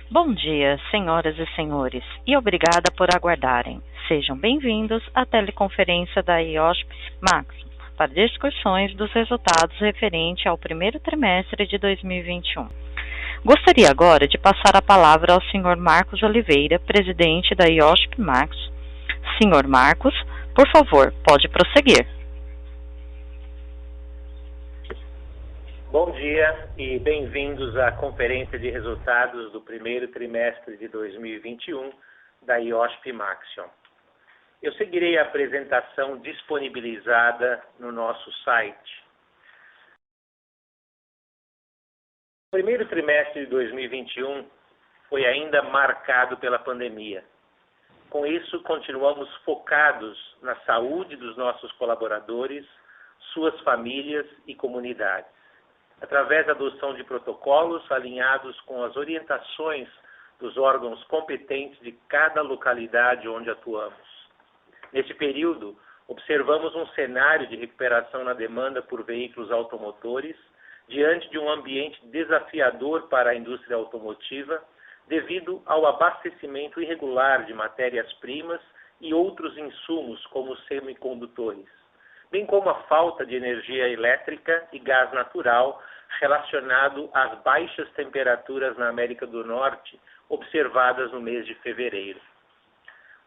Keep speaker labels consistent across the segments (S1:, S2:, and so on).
S1: Bom dia, senhoras e senhores, e obrigada por aguardarem. Sejam bem-vindos à teleconferência da IOSP Maximo para discussões dos resultados referente ao primeiro trimestre de 2021. Gostaria agora de passar a palavra ao Sr. Marcos Oliveira, presidente da IOSP Maximo. Sr. Marcos, por favor, pode prosseguir.
S2: Bom dia e bem-vindos à conferência de resultados do primeiro trimestre de 2021 da IOSP Maximo. Eu seguirei a apresentação disponibilizada no nosso site. O primeiro trimestre de 2021 foi ainda marcado pela pandemia. Com isso, continuamos focados na saúde dos nossos colaboradores, suas famílias e comunidades, através da adoção de protocolos alinhados com as orientações dos órgãos competentes de cada localidade onde atuamos. Neste período, observamos um cenário de recuperação na demanda por veículos automotores, diante de um ambiente desafiador para a indústria automotiva, devido ao abastecimento irregular de matérias-primas e outros insumos, como semicondutores, bem como a falta de energia elétrica e gás natural relacionado às baixas temperaturas na América do Norte observadas no mês de fevereiro.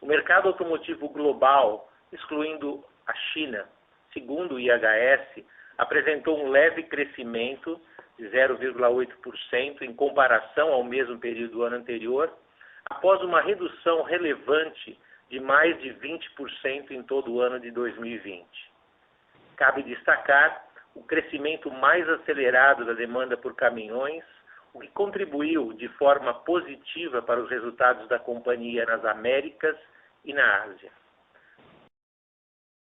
S2: O mercado automotivo global, excluindo a China, segundo o IHS, apresentou um leve crescimento de 0,8% em comparação ao mesmo período do ano anterior, após uma redução relevante de mais de 20% em todo o ano de 2020. Cabe destacar o crescimento mais acelerado da demanda por caminhões, o que contribuiu de forma positiva para os resultados da companhia nas Américas e na Ásia.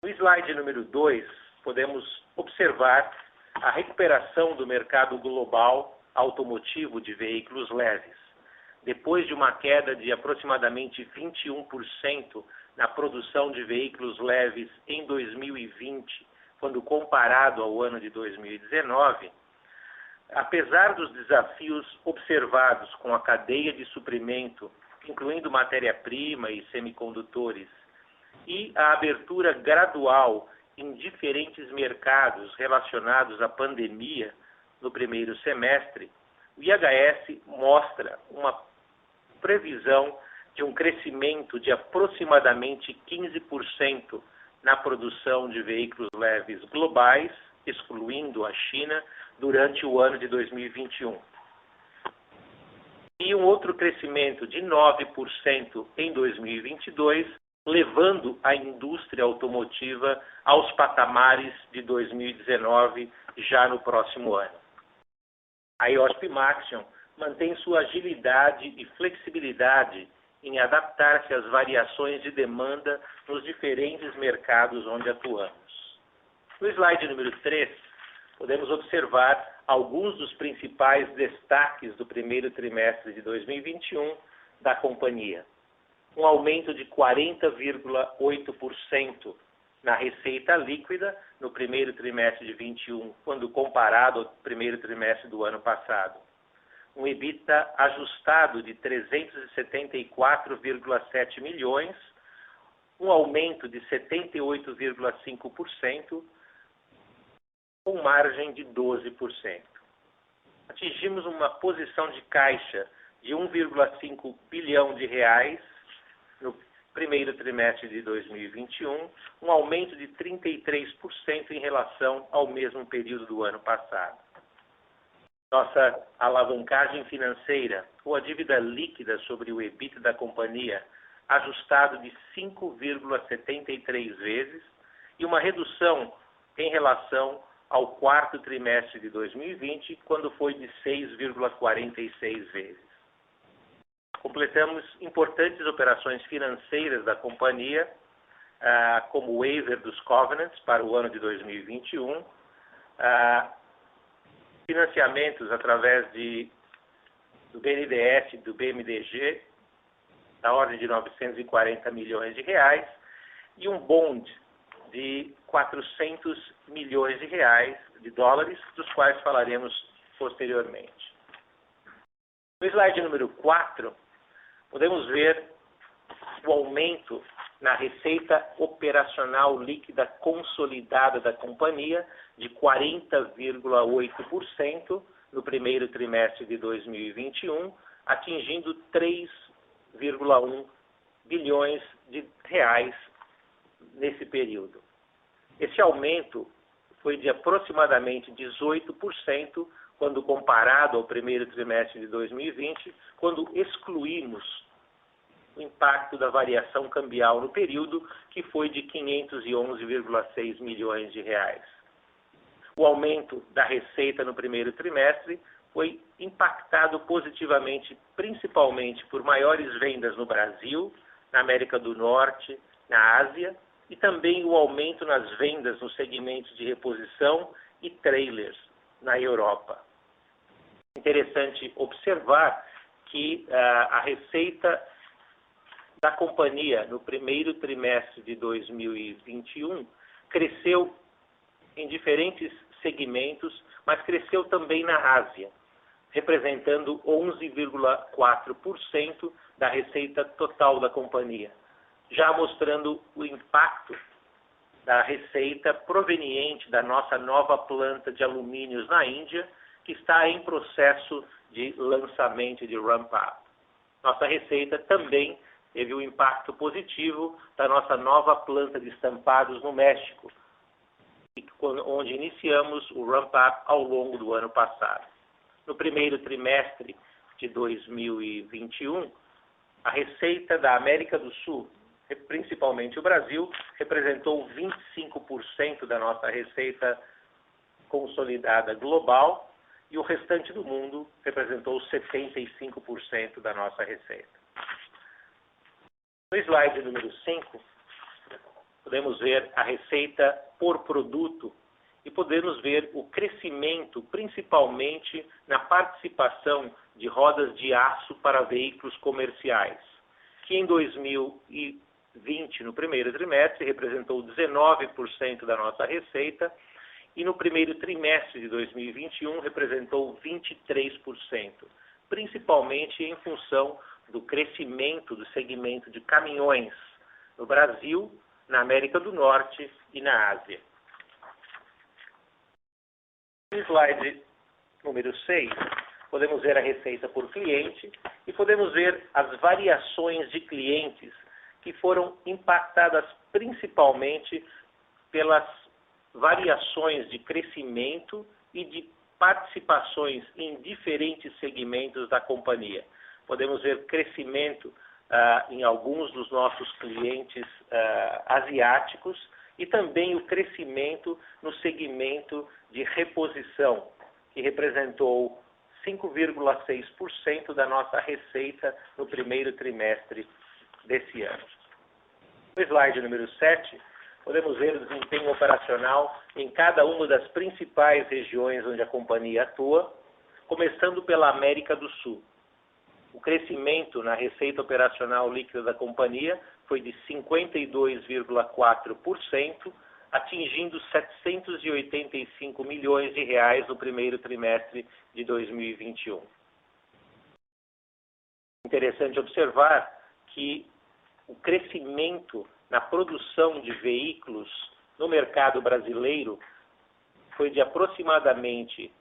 S2: No slide número 2, podemos observar a recuperação do mercado global automotivo de veículos leves, depois de uma queda de aproximadamente 21% na produção de veículos leves em 2020, quando comparado ao ano de 2019, apesar dos desafios observados com a cadeia de suprimento, incluindo matéria-prima e semicondutores, e a abertura gradual em diferentes mercados relacionados à pandemia no primeiro semestre, o IHS mostra uma previsão de um crescimento de aproximadamente 15% na produção de veículos leves globais, excluindo a China, durante o ano de 2021. E um outro crescimento de 9% em 2022, levando a indústria automotiva aos patamares de 2019, já no próximo ano. A IOSP Maximo mantém sua agilidade e flexibilidade em adaptar-se às variações de demanda nos diferentes mercados onde atuamos. No slide número 3, podemos observar alguns dos principais destaques do primeiro trimestre de 2021 da companhia. Um aumento de 40,8% na receita líquida no primeiro trimestre de 2021, quando comparado ao primeiro trimestre do ano passado. Um EBITDA ajustado de 374,7 milhões, um aumento de 78,5%, com margem de 12%. Atingimos uma posição de caixa de 1,5 bilhão de reais no primeiro trimestre de 2021, um aumento de 33% em relação ao mesmo período do ano passado. Nossa alavancagem financeira, ou a dívida líquida sobre o EBITDA da companhia, ajustado de 5,73 vezes, e uma redução em relação ao quarto trimestre de 2020, quando foi de 6,46 vezes. Completamos importantes operações financeiras da companhia, como o waiver dos covenants para o ano de 2021, financiamentos através do BNDES e do BMDG, da ordem de 940 milhões de reais, e um bond de 400 milhões de reais, de dólares, dos quais falaremos posteriormente. No No slide número 4, podemos ver o aumento na receita operacional líquida consolidada da companhia de 40,8% no primeiro trimestre de 2021, atingindo 3,1 bilhões de reais nesse período. Esse aumento foi de aproximadamente 18% quando comparado ao primeiro trimestre de 2020, quando excluímos o impacto da variação cambial no período, que foi de 511,6 milhões de reais. O aumento da receita no primeiro trimestre foi impactado positivamente, principalmente por maiores vendas no Brasil, na América do Norte, na Ásia, e também o aumento nas vendas nos segmentos de reposição e trailers na Europa. Interessante observar que a receita da companhia no primeiro trimestre de 2021 cresceu em diferentes segmentos, mas cresceu também na Ásia, representando 11,4% da receita total da companhia, já mostrando o impacto da receita proveniente da nossa nova planta de alumínios na Índia, que está em processo de lançamento de ramp-up. Nossa receita também teve um impacto positivo da nossa nova planta de estampados no México, onde iniciamos o ramp-up ao longo do ano passado. No primeiro trimestre de 2021, a receita da América do Sul, principalmente o Brasil, representou 25% da nossa receita consolidada global e o restante do mundo representou 75% da nossa receita. No slide número 5, podemos ver a receita por produto e podemos ver o crescimento, principalmente na participação de rodas de aço para veículos comerciais, que em 2020, no primeiro trimestre, representou 19% da nossa receita e no primeiro trimestre de 2021 representou 23%, principalmente em função do crescimento do segmento de caminhões no Brasil, na América do Norte e na Ásia. No slide número 6, podemos ver a receita por cliente e podemos ver as variações de clientes que foram impactadas principalmente pelas variações de crescimento e de participações em diferentes segmentos da companhia. Podemos ver crescimento em alguns dos nossos clientes asiáticos e também o crescimento no segmento de reposição, que representou 5,6% da nossa receita no primeiro trimestre desse ano. No slide número 7, podemos ver o desempenho operacional em cada uma das principais regiões onde a companhia atua, começando pela América do Sul. O crescimento na receita operacional líquida da companhia foi de 52,4%, atingindo 785 milhões de reais no primeiro trimestre de 2021. Interessante observar que o crescimento na produção de veículos no mercado brasileiro foi de aproximadamente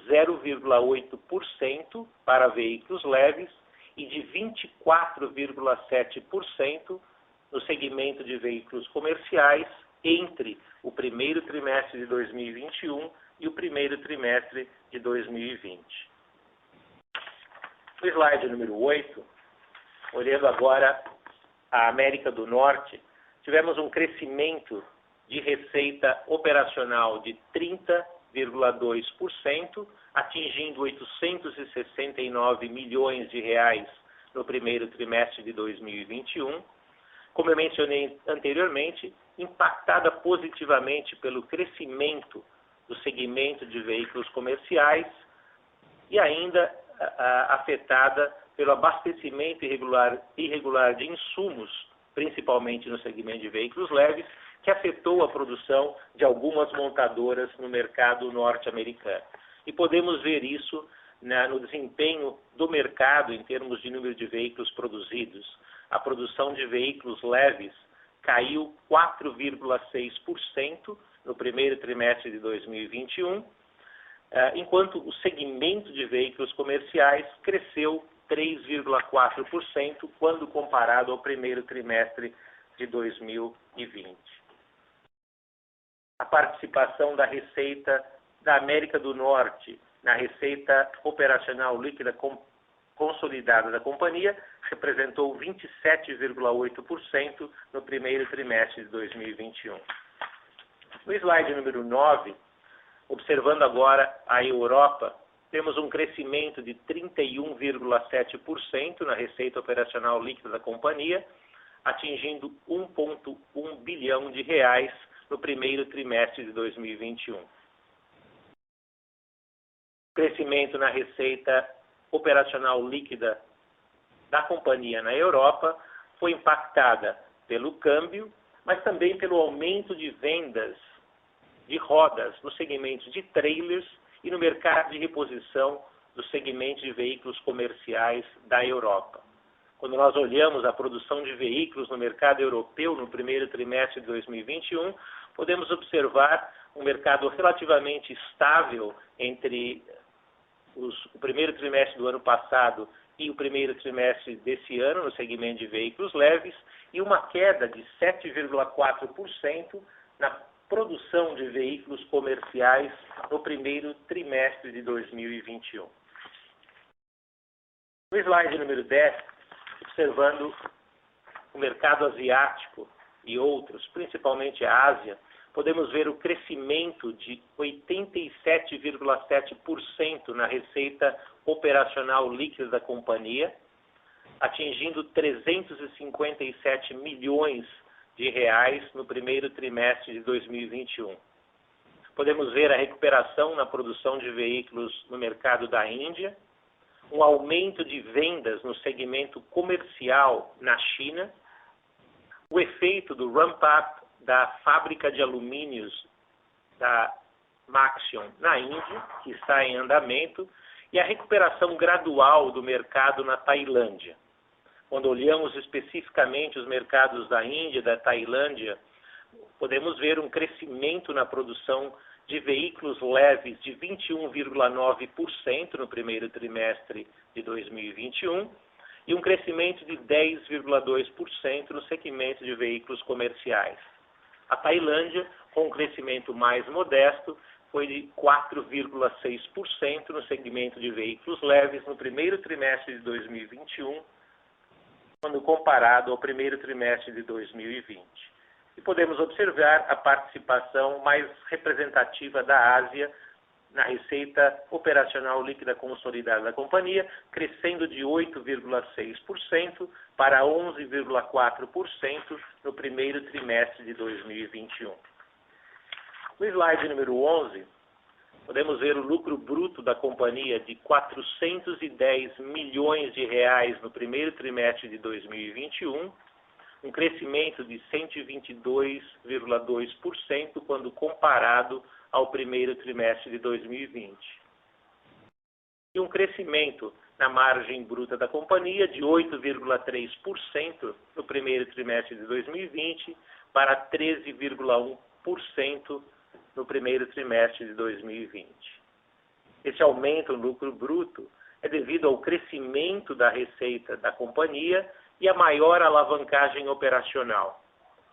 S2: 0,8% para veículos leves e de 24,7% no segmento de veículos comerciais entre o primeiro trimestre de 2021 e o primeiro trimestre de 2020. No slide número 8, olhando agora a América do Norte, tivemos um crescimento de receita operacional de 30,2%, atingindo 869 milhões de reais no primeiro trimestre de 2021. Como eu mencionei anteriormente, impactada positivamente pelo crescimento do segmento de veículos comerciais e ainda afetada pelo abastecimento irregular de insumos, principalmente no segmento de veículos leves, que afetou a produção de algumas montadoras no mercado norte-americano. E podemos ver isso no desempenho do mercado em termos de número de veículos produzidos. A produção de veículos leves caiu 4,6% no primeiro trimestre de 2021, enquanto o segmento de veículos comerciais cresceu 3,4% quando comparado ao primeiro trimestre de 2020. A participação da receita da América do Norte na receita operacional líquida consolidada da companhia representou 27,8% no primeiro trimestre de 2021. No slide número 9, observando agora a Europa, temos um crescimento de 31,7% na receita operacional líquida da companhia, atingindo 1,1 bilhão de reais no primeiro trimestre de 2021. O crescimento na receita operacional líquida da companhia na Europa foi impactada pelo câmbio, mas também pelo aumento de vendas de rodas no segmento de trailers e no mercado de reposição do segmento de veículos comerciais da Europa. Quando nós olhamos a produção de veículos no mercado europeu no primeiro trimestre de 2021, podemos observar um mercado relativamente estável entre o primeiro trimestre do ano passado e o primeiro trimestre desse ano no segmento de veículos leves e uma queda de 7,4% na produção de veículos comerciais no primeiro trimestre de 2021. No slide número 10, observando o mercado asiático e outros, principalmente a Ásia, podemos ver o crescimento de 87,7% na receita operacional líquida da companhia, atingindo 357 milhões de reais no primeiro trimestre de 2021. Podemos ver a recuperação na produção de veículos no mercado da Índia, um aumento de vendas no segmento comercial na China, o efeito do ramp-up da fábrica de alumínios da Maxion na Índia, que está em andamento, e a recuperação gradual do mercado na Tailândia. Quando olhamos especificamente os mercados da Índia e da Tailândia, podemos ver um crescimento na produção de veículos leves de 21,9% no primeiro trimestre de 2021 e um crescimento de 10,2% no segmento de veículos comerciais. A Tailândia, com um crescimento mais modesto, foi de 4,6% no segmento de veículos leves no primeiro trimestre de 2021, quando comparado ao primeiro trimestre de 2020. E podemos observar a participação mais representativa da Ásia na receita operacional líquida consolidada da companhia, crescendo de 8,6% para 11,4% no primeiro trimestre de 2021. No slide número 11, podemos ver o lucro bruto da companhia de 410 milhões de reais no primeiro trimestre de 2021, um crescimento de 122,2% quando comparado ao primeiro trimestre de 2020. E um crescimento na margem bruta da companhia de 8,3% no primeiro trimestre de 2020 para 13,1% no primeiro trimestre de 2020. Esse aumento no lucro bruto é devido ao crescimento da receita da companhia e a maior alavancagem operacional.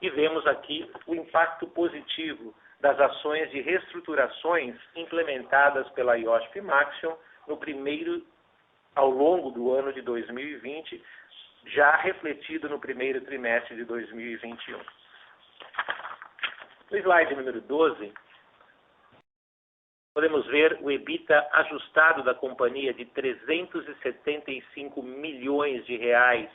S2: E vemos aqui o impacto positivo das ações de reestruturações implementadas pela IOSP-Maxion ao longo do ano de 2020, já refletido no primeiro trimestre de 2021. No slide número 12, podemos ver o EBITDA ajustado da companhia de 375 milhões de reais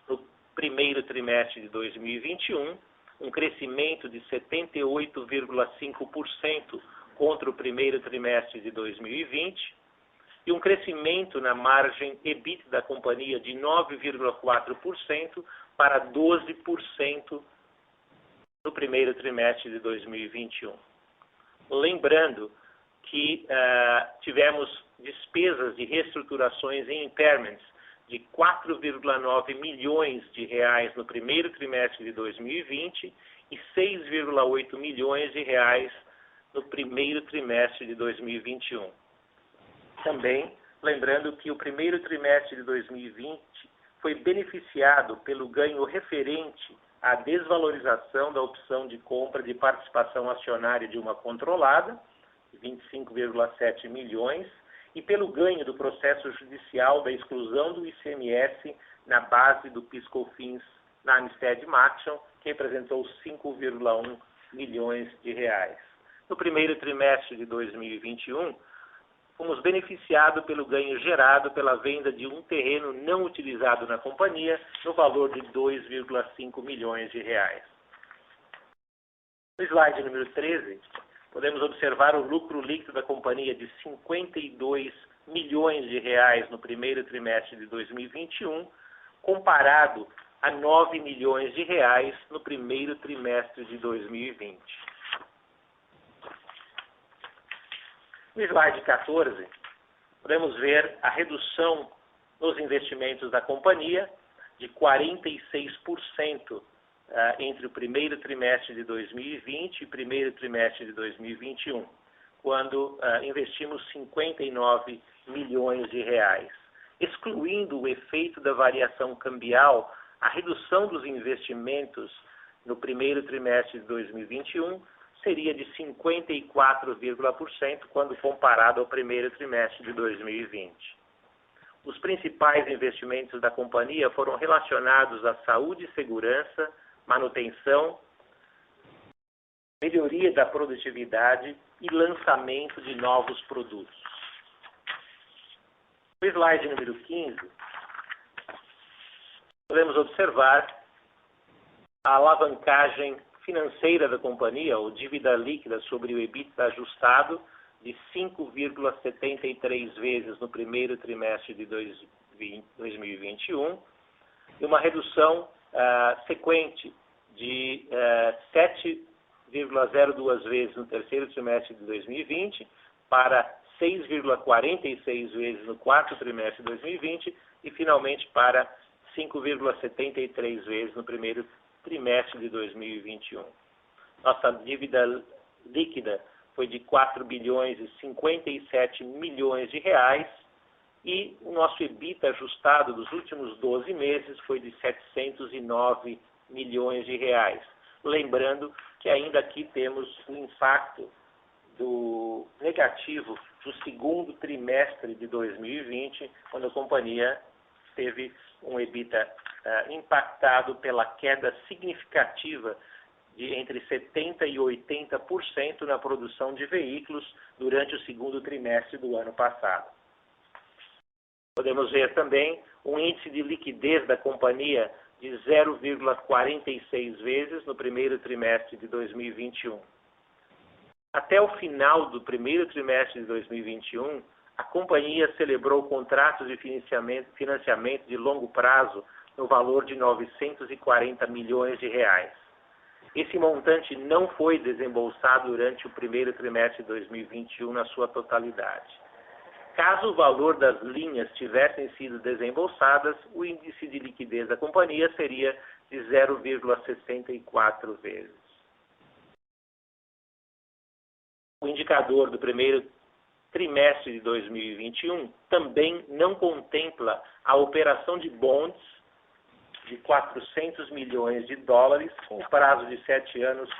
S2: no primeiro trimestre de 2021, um crescimento de 78,5% contra o primeiro trimestre de 2020, e um crescimento na margem EBIT da companhia de 9,4% para 12% no primeiro trimestre de 2021. Lembrando que tivemos despesas de reestruturações e impairments de 4,9 milhões de reais no primeiro trimestre de 2020 e 6,8 milhões de reais no primeiro trimestre de 2021. Também, lembrando que o primeiro trimestre de 2020 foi beneficiado pelo ganho referente à desvalorização da opção de compra de participação acionária de uma controlada, 25,7 milhões, e pelo ganho do processo judicial da exclusão do ICMS na base do PIS/COFINS na Amistad Action, que representou 5,1 milhões de reais. No primeiro trimestre de 2021, fomos beneficiados pelo ganho gerado pela venda de um terreno não utilizado na companhia, no valor de 2,5 milhões de reais. No slide número 13, podemos observar o lucro líquido da companhia de 52 milhões de reais no primeiro trimestre de 2021, comparado a 9 milhões de reais no primeiro trimestre de 2020. No slide 14, podemos ver a redução nos investimentos da companhia de 46% entre o primeiro trimestre de 2020 e o primeiro trimestre de 2021, quando investimos 59 milhões de reais. Excluindo o efeito da variação cambial, a redução dos investimentos no primeiro trimestre de 2021 seria de 54,% quando comparado ao primeiro trimestre de 2020. Os principais investimentos da companhia foram relacionados à saúde e segurança, manutenção, melhoria da produtividade e lançamento de novos produtos. No slide número 15, podemos observar a alavancagem financeira da companhia, ou dívida líquida sobre o EBITDA ajustado, de 5,73 vezes no primeiro trimestre de 2021, e uma redução sequente de 7,02 vezes no terceiro trimestre de 2020 para 6,46 vezes no quarto trimestre de 2020 e, finalmente, para 5,73 vezes no primeiro trimestre de 2021. Nossa dívida líquida foi de 4 bilhões e 57 milhões de reais e o nosso EBITDA ajustado dos últimos 12 meses foi de 709 milhões de reais. Lembrando que ainda aqui temos o impacto do negativo do segundo trimestre de 2020, quando a companhia teve um EBITDA impactado pela queda significativa de entre 70% e 80% na produção de veículos durante o segundo trimestre do ano passado. Podemos ver também um índice de liquidez da companhia de 0,46 vezes no primeiro trimestre de 2021. Até o final do primeiro trimestre de 2021, a companhia celebrou contratos de financiamento de longo prazo no valor de 940 milhões de reais. Esse montante não foi desembolsado durante o primeiro trimestre de 2021 na sua totalidade. Caso o valor das linhas tivessem sido desembolsadas, o índice de liquidez da companhia seria de 0,64 vezes. O indicador do primeiro trimestre de 2021 também não contempla a operação de bonds de 400 milhões de dólares, com prazo de 7 anos,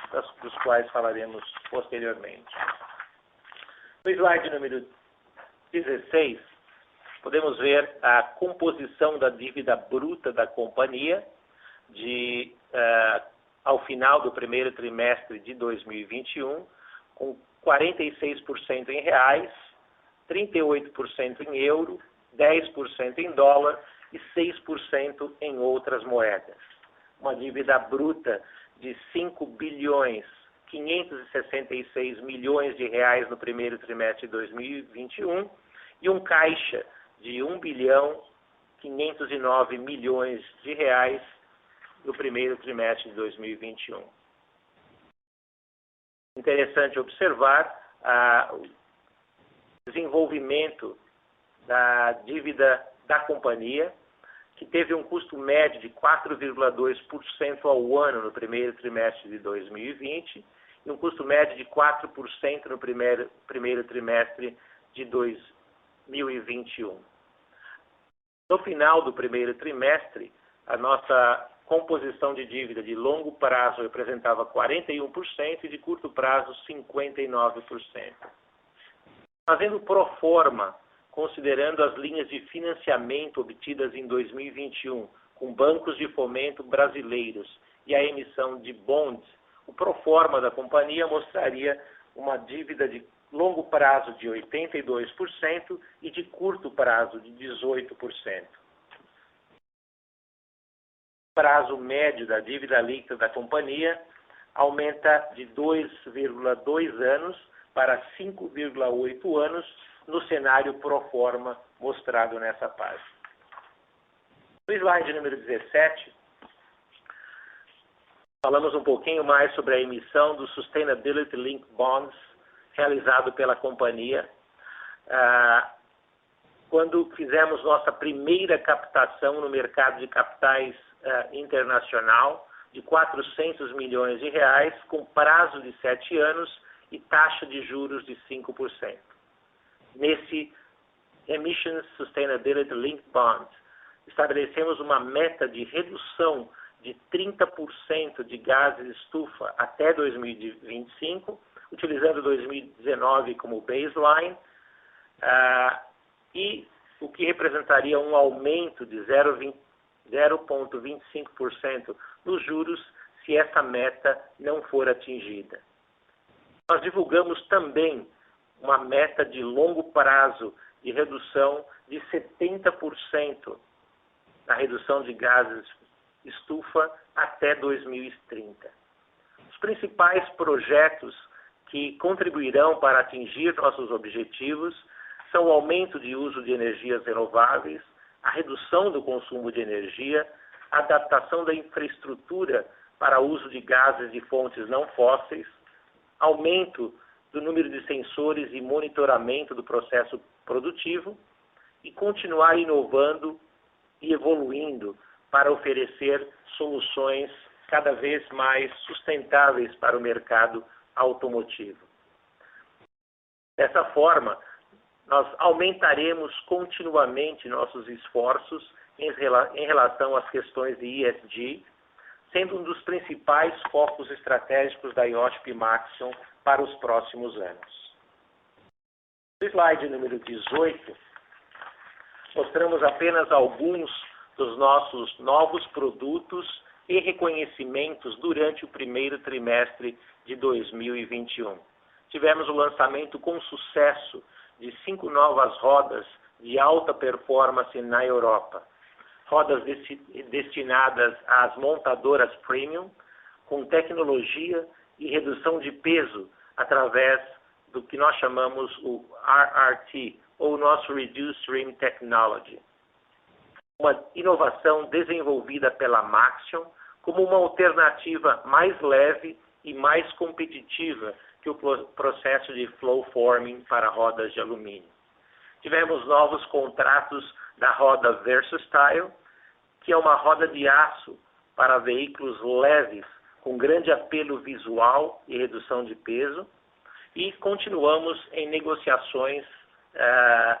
S2: dos quais falaremos posteriormente. No slide número 16, podemos ver a composição da dívida bruta da companhia ao final do primeiro trimestre de 2021, com 46% em reais, 38% em euro, 10% em dólar e 6% em outras moedas. Uma dívida bruta de 5 bilhões 566 milhões de reais no primeiro trimestre de 2021 e um caixa de 1 bilhão 509 milhões de reais no primeiro trimestre de 2021. Interessante observar o desenvolvimento da dívida da companhia, que teve um custo médio de 4,2% ao ano no primeiro trimestre de 2020 e um custo médio de 4% no primeiro trimestre de 2021. No final do primeiro trimestre, a nossa composição de dívida de longo prazo representava 41% e de curto prazo 59%. Fazendo pro forma, considerando as linhas de financiamento obtidas em 2021 com bancos de fomento brasileiros e a emissão de bonds, o pro forma da companhia mostraria uma dívida de longo prazo de 82% e de curto prazo de 18%. O prazo médio da dívida líquida da companhia aumenta de 2,2 anos para 5,8 anos no cenário pro forma mostrado nessa página. No slide número 17, falamos um pouquinho mais sobre a emissão do Sustainability Linked Bonds realizado pela companhia. Quando fizemos nossa primeira captação no mercado de capitais internacional de 400 milhões de reais, com prazo de 7 anos e taxa de juros de 5%. Nesse Emissions Sustainability Linked Bonds, estabelecemos uma meta de redução de 30% de gases de estufa até 2025, utilizando 2019 como baseline, e o que representaria um aumento de 0,25% nos juros se essa meta não for atingida. Nós divulgamos também uma meta de longo prazo de redução de 70% na redução de gases estufa até 2030. Os principais projetos que contribuirão para atingir nossos objetivos são o aumento de uso de energias renováveis, a redução do consumo de energia, a adaptação da infraestrutura para o uso de gases de fontes não fósseis, aumento do número de sensores e monitoramento do processo produtivo e continuar inovando e evoluindo para oferecer soluções cada vez mais sustentáveis para o mercado automotivo. Dessa forma, nós aumentaremos continuamente nossos esforços em relação às questões de ESG, sendo um dos principais focos estratégicos da Iochpe-Maxion para os próximos anos. No slide número 18, mostramos apenas alguns dos nossos novos produtos e reconhecimentos durante o primeiro trimestre de 2021. Tivemos o lançamento com sucesso de 5 novas rodas de alta performance na Europa. Rodas destinadas às montadoras premium, com tecnologia e redução de peso através do que nós chamamos o RRT, ou nosso Reduced Rim Technology. Uma inovação desenvolvida pela Maxion como uma alternativa mais leve e mais competitiva que o processo de flow forming para rodas de alumínio. Tivemos novos contratos da roda VersaStyle, que é uma roda de aço para veículos leves, com grande apelo visual e redução de peso, e continuamos em negociações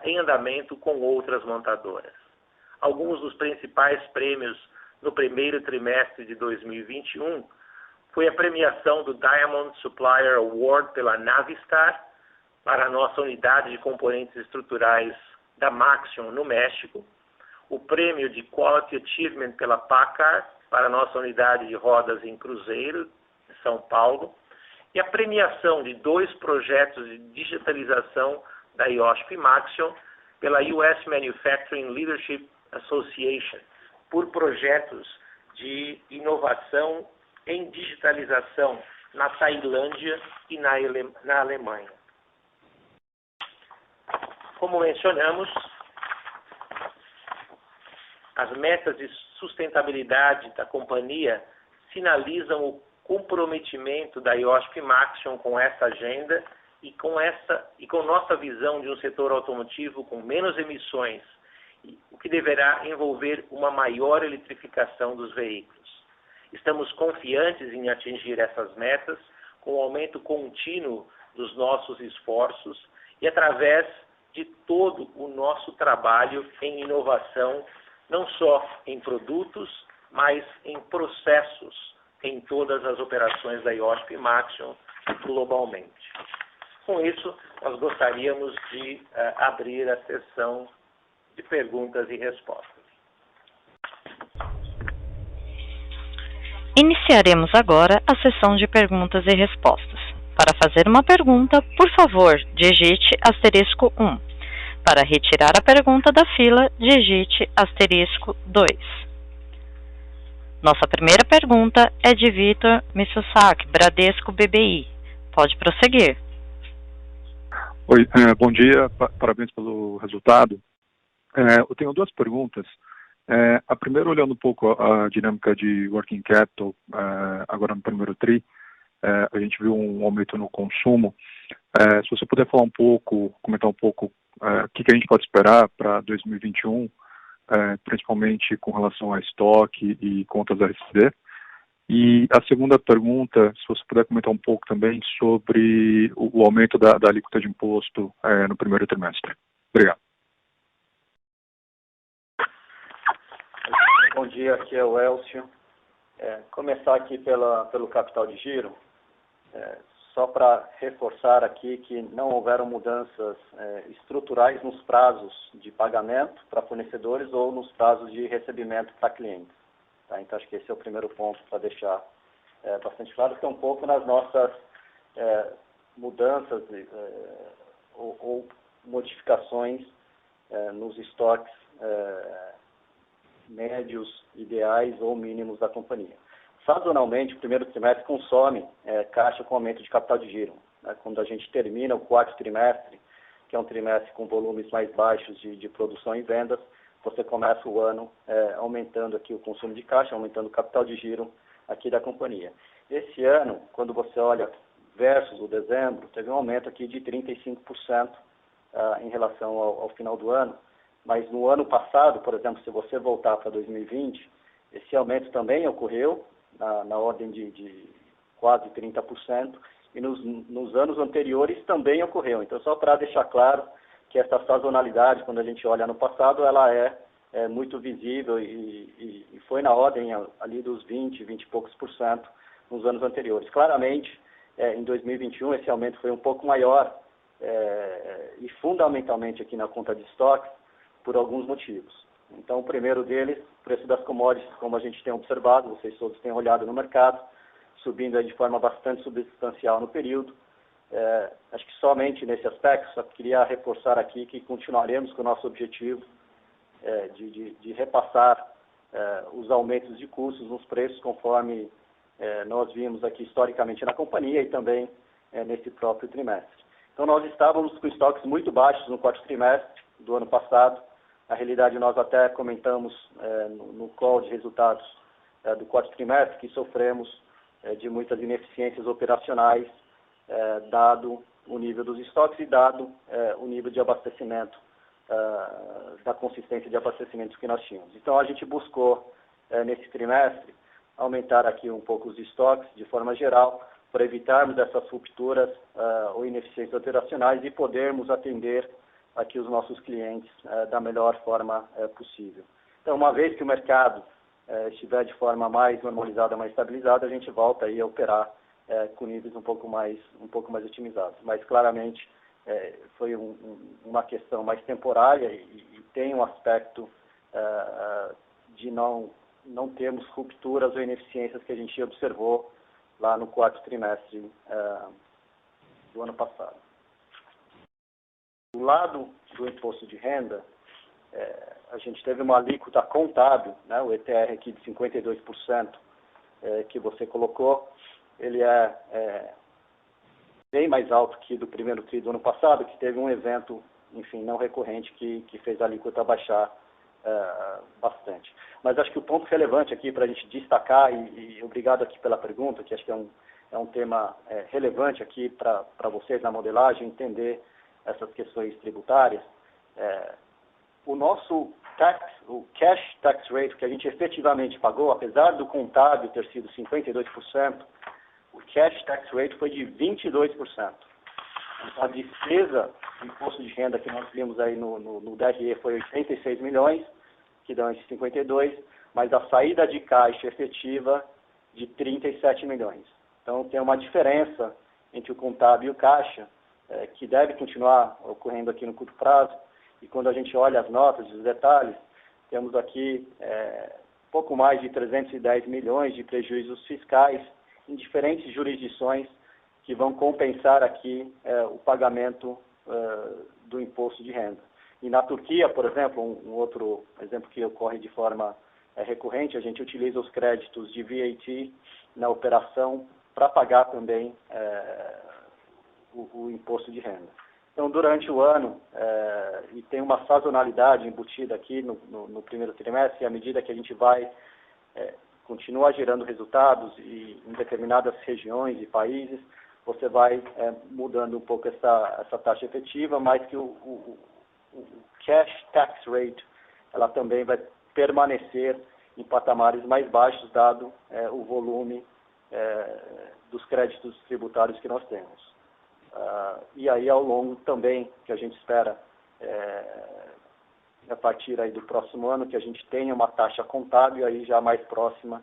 S2: em andamento com outras montadoras. Alguns dos principais prêmios no primeiro trimestre de 2021 foi a premiação do Diamond Supplier Award pela Navistar para a nossa unidade de componentes estruturais da Maxion no México, o prêmio de Quality Achievement pela PACCAR para a nossa unidade de rodas em Cruzeiro, em São Paulo, e a premiação de 2 projetos de digitalização da Iochpe-Maxion pela US Manufacturing Leadership Association, por projetos de inovação em digitalização na Tailândia e na Alemanha. Como mencionamos, as metas de sustentabilidade da companhia sinalizam o comprometimento da Iochpe-Maxion com essa agenda e com nossa visão de um setor automotivo com menos emissões, o que deverá envolver uma maior eletrificação dos veículos. Estamos confiantes em atingir essas metas com o aumento contínuo dos nossos esforços e através de todo o nosso trabalho em inovação, não só em produtos, mas em processos em todas as operações da IOSP e Maxion globalmente. Com isso, nós gostaríamos de abrir a sessão de perguntas e respostas.
S1: Iniciaremos agora a sessão de perguntas e respostas. Para fazer uma pergunta, por favor, digite *1. Para retirar a pergunta da fila, digite *2. Nossa primeira pergunta é de Vitor Mizusaki, Bradesco BBI. Pode prosseguir.
S3: Oi, bom dia, parabéns pelo resultado. Eu tenho duas perguntas. A primeira, olhando um pouco a dinâmica de working capital, agora no primeiro TRI, a gente viu um aumento no consumo. Se você puder falar um pouco, comentar um pouco o que a gente pode esperar para 2021, principalmente com relação a estoque e contas RCD. E a segunda pergunta, se você puder comentar um pouco também sobre o aumento da alíquota de imposto no primeiro trimestre. Obrigado.
S4: Bom dia, aqui é o Elcio. Começar aqui pelo capital de giro, só para reforçar aqui que não houveram mudanças estruturais nos prazos de pagamento para fornecedores ou nos prazos de recebimento para clientes. Tá? Então, acho que esse é o primeiro ponto para deixar bastante claro, que é um pouco nas nossas mudanças ou modificações nos estoques médios, ideais ou mínimos da companhia. Sazonalmente, o primeiro trimestre consome caixa com aumento de capital de giro. Né? Quando a gente termina o quarto trimestre, que é um trimestre com volumes mais baixos de produção e vendas, você começa o ano aumentando aqui o consumo de caixa, aumentando o capital de giro aqui da companhia. Esse ano, quando você olha versus o dezembro, teve um aumento aqui de 35% em relação ao final do ano. Mas no ano passado, por exemplo, se você voltar para 2020, esse aumento também ocorreu na ordem de quase 30%, e nos anos anteriores também ocorreu. Então, só para deixar claro que essa sazonalidade, quando a gente olha no passado, ela é muito visível e foi na ordem ali dos 20 e poucos por cento nos anos anteriores. Claramente, em 2021, esse aumento foi um pouco maior e fundamentalmente aqui na conta de estoques, por alguns motivos. Então, o primeiro deles, o preço das commodities, como a gente tem observado, vocês todos têm olhado no mercado, subindo aí de forma bastante substancial no período. Acho que somente nesse aspecto, só queria reforçar aqui que continuaremos com o nosso objetivo de repassar os aumentos de custos nos preços, conforme nós vimos aqui historicamente na companhia e também nesse próprio trimestre. Então, nós estávamos com estoques muito baixos no quarto trimestre do ano passado. Na realidade, nós até comentamos no call de resultados do quarto trimestre que sofremos de muitas ineficiências operacionais, dado o nível dos estoques e dado o nível de abastecimento, da consistência de abastecimento que nós tínhamos. Então, a gente buscou, nesse trimestre, aumentar aqui um pouco os estoques, de forma geral, para evitarmos essas rupturas ou ineficiências operacionais e podermos atender aqui os nossos clientes da melhor forma possível. Então, uma vez que o mercado estiver de forma mais normalizada, mais estabilizada, a gente volta aí a operar com níveis um pouco mais otimizados. Mas, claramente, foi uma questão mais temporária e tem um aspecto de não termos rupturas ou ineficiências que a gente observou lá no quarto trimestre do ano passado. Do lado do imposto de renda, a gente teve uma alíquota contábil, né, o ETR aqui de 52%, que você colocou, ele é bem mais alto que do primeiro TRI do ano passado, que teve um evento, enfim, não recorrente, que fez a alíquota baixar bastante. Mas acho que o ponto relevante aqui para a gente destacar, e obrigado aqui pela pergunta, que acho que é um tema relevante aqui para vocês na modelagem, entender essas questões tributárias. O nosso o cash tax rate que a gente efetivamente pagou, apesar do contábil ter sido 52%, o cash tax rate foi de 22%. A despesa de imposto de renda que nós vimos aí no DRE foi 86 milhões, que dão esses 52, mas a saída de caixa efetiva de 37 milhões. Então, tem uma diferença entre o contábil e o caixa, que deve continuar ocorrendo aqui no curto prazo. E quando a gente olha as notas e os detalhes, temos aqui pouco mais de 310 milhões de prejuízos fiscais em diferentes jurisdições que vão compensar aqui o pagamento do imposto de renda. E na Turquia, por exemplo, um outro exemplo que ocorre de forma recorrente, a gente utiliza os créditos de VAT na operação para pagar também o imposto de renda. Então, durante o ano, e tem uma sazonalidade embutida aqui no primeiro trimestre, e à medida que a gente vai continuar gerando resultados em determinadas regiões e países, você vai mudando um pouco essa taxa efetiva, mas que o cash tax rate, ela também vai permanecer em patamares mais baixos, dado o volume dos créditos tributários que nós temos. E aí, ao longo também, que a gente espera, a partir aí do próximo ano, que a gente tenha uma taxa contábil aí já mais próxima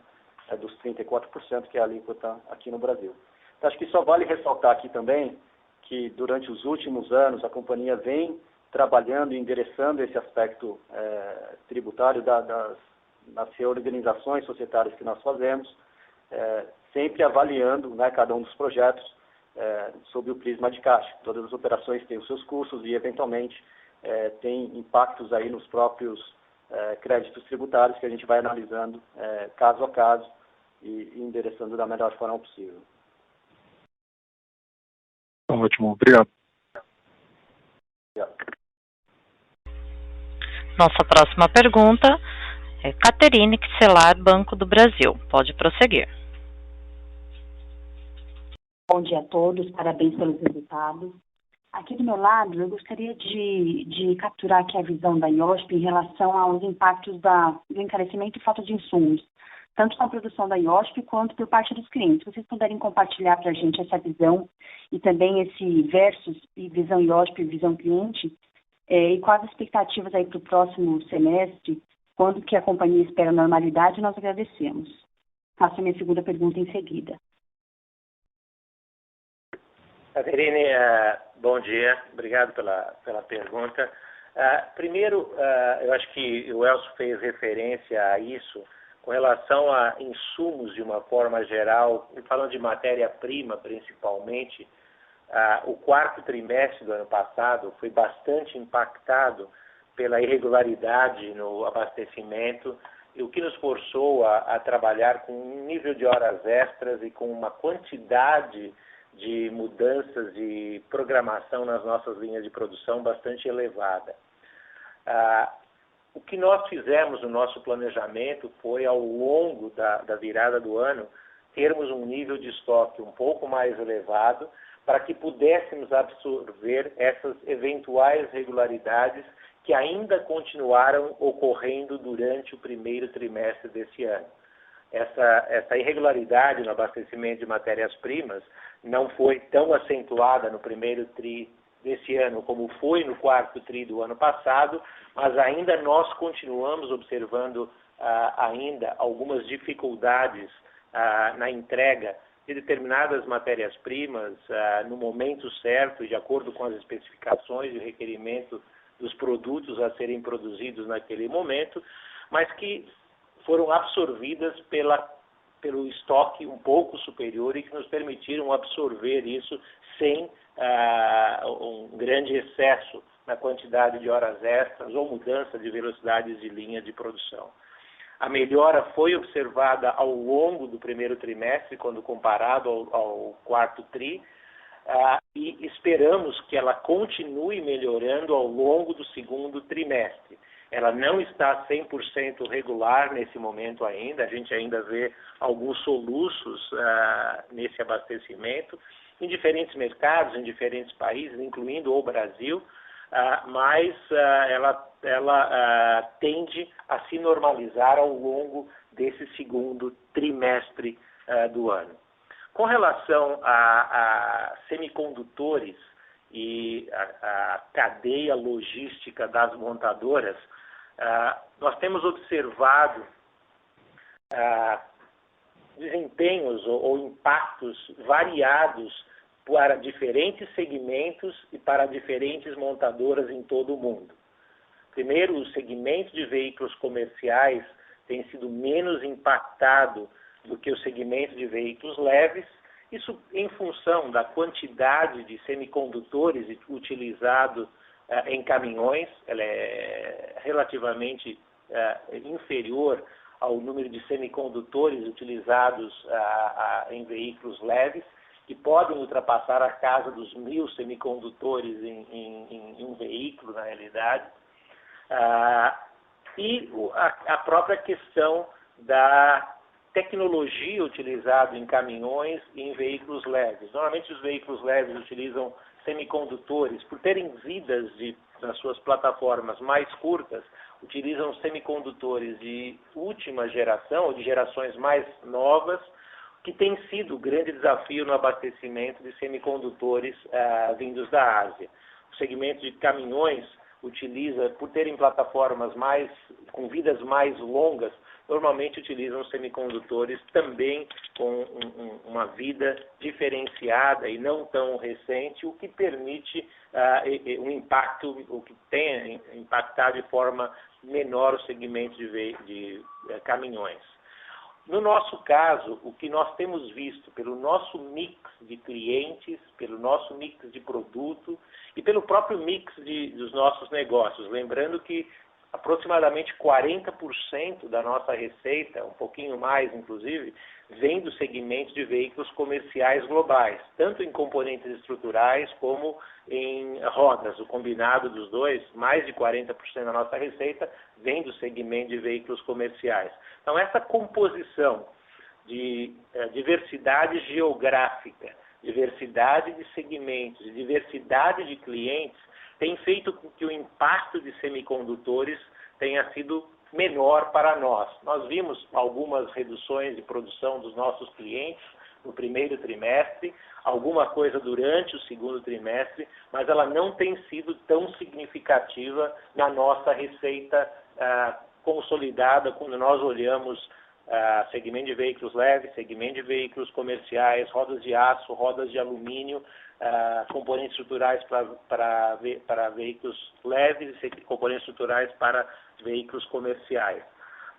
S4: dos 34%, que é a alíquota aqui no Brasil. Então, acho que só vale ressaltar aqui também que, durante os últimos anos, a companhia vem trabalhando e endereçando esse aspecto tributário nas reorganizações societárias que nós fazemos, sempre avaliando, né, cada um dos projetos sob o prisma de caixa. Todas as operações têm os seus custos e, eventualmente, tem impactos aí nos próprios créditos tributários que a gente vai analisando caso a caso e endereçando da melhor forma possível.
S3: Ótimo, obrigado.
S1: Nossa próxima pergunta é Caterine Xelar, Banco do Brasil. Pode prosseguir.
S5: Bom dia a todos, parabéns pelos resultados. Aqui do meu lado, eu gostaria de capturar aqui a visão da IOSP em relação aos impactos do encarecimento e falta de insumos, tanto na produção da IOSP quanto por parte dos clientes. Se vocês puderem compartilhar para a gente essa visão e também esse versus e visão IOSP e visão cliente, e quais as expectativas aí para o próximo semestre, quando que a companhia espera normalidade, nós agradecemos. Faço a minha segunda pergunta em seguida.
S2: Caterine, bom dia, obrigado pela pergunta. Primeiro, eu acho que o Elcio fez referência a isso com relação a insumos de uma forma geral, e falando de matéria-prima principalmente. O quarto trimestre do ano passado foi bastante impactado pela irregularidade no abastecimento, e o que nos forçou a trabalhar com um nível de horas extras e com uma quantidade de mudanças de programação nas nossas linhas de produção bastante elevada. O que nós fizemos no nosso planejamento foi, ao longo da virada do ano, termos um nível de estoque um pouco mais elevado para que pudéssemos absorver essas eventuais regularidades que ainda continuaram ocorrendo durante o primeiro trimestre desse ano. Essa irregularidade no abastecimento de matérias-primas não foi tão acentuada no primeiro TRI desse ano como foi no quarto TRI do ano passado, mas ainda nós continuamos observando ainda algumas dificuldades na entrega de determinadas matérias-primas no momento certo e de acordo com as especificações e o requerimento dos produtos a serem produzidos naquele momento, mas que foram absorvidas pelo estoque um pouco superior e que nos permitiram absorver isso sem um grande excesso na quantidade de horas extras ou mudança de velocidades de linha de produção. A melhora foi observada ao longo do primeiro trimestre, quando comparado ao quarto TRI, e esperamos que ela continue melhorando ao longo do segundo trimestre. Ela não está 100% regular nesse momento ainda, a gente ainda vê alguns soluços nesse abastecimento, em diferentes mercados, em diferentes países, incluindo o Brasil, mas ela tende a se normalizar ao longo desse segundo trimestre do ano. Com relação a semicondutores e a cadeia logística das montadoras, nós temos observado desempenhos ou impactos variados para diferentes segmentos e para diferentes montadoras em todo o mundo. Primeiro, o segmento de veículos comerciais tem sido menos impactado do que o segmento de veículos leves, isso em função da quantidade de semicondutores utilizados em caminhões. Ela é relativamente inferior ao número de semicondutores utilizados em veículos leves, que podem ultrapassar a casa dos 1.000 semicondutores em um veículo, na realidade. E a própria questão da tecnologia utilizada em caminhões e em veículos leves. Normalmente os veículos leves utilizam semicondutores, por terem vidas nas suas plataformas mais curtas, utilizam semicondutores de última geração, ou de gerações mais novas, que tem sido o grande desafio no abastecimento de semicondutores vindos da Ásia. O segmento de caminhões utiliza, por terem plataformas com vidas mais longas, normalmente utilizam semicondutores também com uma vida diferenciada e não tão recente, o que permite um impacto, o que tem impactado de forma menor o segmento de caminhões. No nosso caso, o que nós temos visto pelo nosso mix de clientes, pelo nosso mix de produto e pelo próprio mix dos nossos negócios, lembrando que aproximadamente 40% da nossa receita, um pouquinho mais inclusive, vem do segmento de veículos comerciais globais, tanto em componentes estruturais como em rodas. O combinado dos dois, mais de 40% da nossa receita, vem do segmento de veículos comerciais. Então, essa composição de diversidade geográfica, diversidade de segmentos, diversidade de clientes, tem feito com que o impacto de semicondutores tenha sido menor para nós. Nós vimos algumas reduções de produção dos nossos clientes no primeiro trimestre, alguma coisa durante o segundo trimestre, mas ela não tem sido tão significativa na nossa receita consolidada quando nós olhamos segmento de veículos leves, segmento de veículos comerciais, rodas de aço, rodas de alumínio, componentes estruturais para veículos leves e componentes estruturais para veículos comerciais.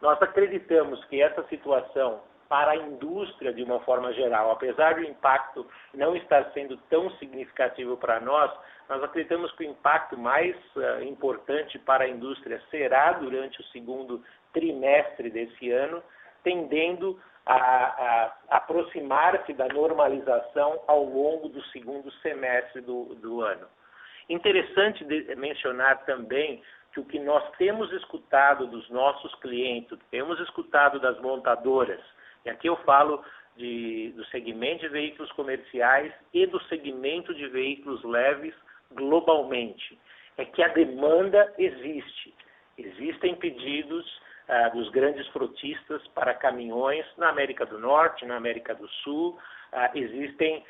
S2: Nós acreditamos que essa situação para a indústria de uma forma geral, apesar do impacto não estar sendo tão significativo para nós acreditamos que o impacto mais importante para a indústria será durante o segundo trimestre desse ano, tendendo a aproximar-se da normalização ao longo do segundo semestre do ano. Interessante mencionar também que o que nós temos escutado dos nossos clientes, temos escutado das montadoras, e aqui eu falo do segmento de veículos comerciais e do segmento de veículos leves globalmente, é que a demanda existe. Existem pedidos dos grandes frotistas para caminhões na América do Norte, na América do Sul, existem